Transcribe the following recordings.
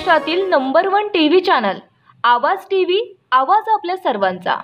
महाराष्ट्रातील number 1 TV channel आवाज TV, आवाज आपल्या सर्वांचा।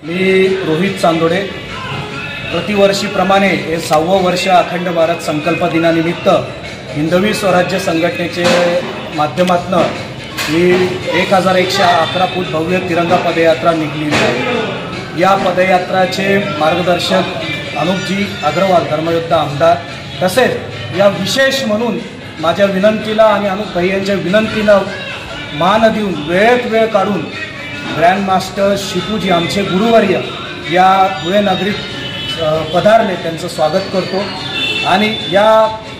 मी रोहित चांदोडे प्रतिवर्षीप्रमाणे हे 6वं वर्ष अखंड भारत संकल्प दिनानिमित्त हिंदवी स्वराज्य संघटनेचे माध्यमातून मी 1111 फूट भव्य तिरंगा पदयात्रा निघली आहे। या पदयात्राचे मार्गदर्शक अनुपजी अग्रवाल धर्मयोद्धा आमदार, तसेच या विशेष म्हणून माझ्या विनंतीला आणि अनुप भाई यांच्या विनंतीला मान देऊन वेळेत वेळ काढून ग्रँड मास्टर शिपूजी आमचे गुरुवर्य या धुळे नगरीत पधारले, त्यांचं स्वागत करतो। आणि या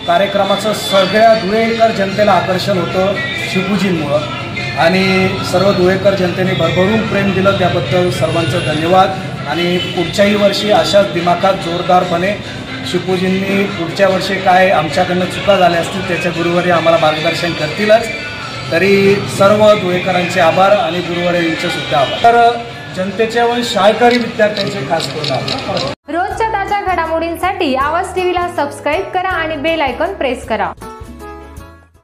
कार्यक्रमाचं सगळ्या धुळेकर जनतेला आकर्षण होतं शिपूजींमुळं, आणि सर्व धुळेकर जनतेने भरभरून प्रेम दिलं, त्याबद्दल सर्वांचं धन्यवाद। आणि पुढच्याही वर्षी अशाच दिमाखात जोरदारपणे शिपूजींनी पुढच्या वर्षी काय आमच्याकडनं चुका झाल्या असतील त्याच्या गुरुवर्य आम्हाला मार्गदर्शन करतीलच। तरी सर्व धुळेकरांचे आभार आणि गुरुवर्यांचे सुद्धा आभार। तर जनतेच्या व शाळकरी विद्यार्थ्यांचे खास करून आभार। रोजच्या ताज्या घडामोडींसाठी आवाज टीव्हीला सबस्क्राईब करा आणि बेल आयकॉन प्रेस करा।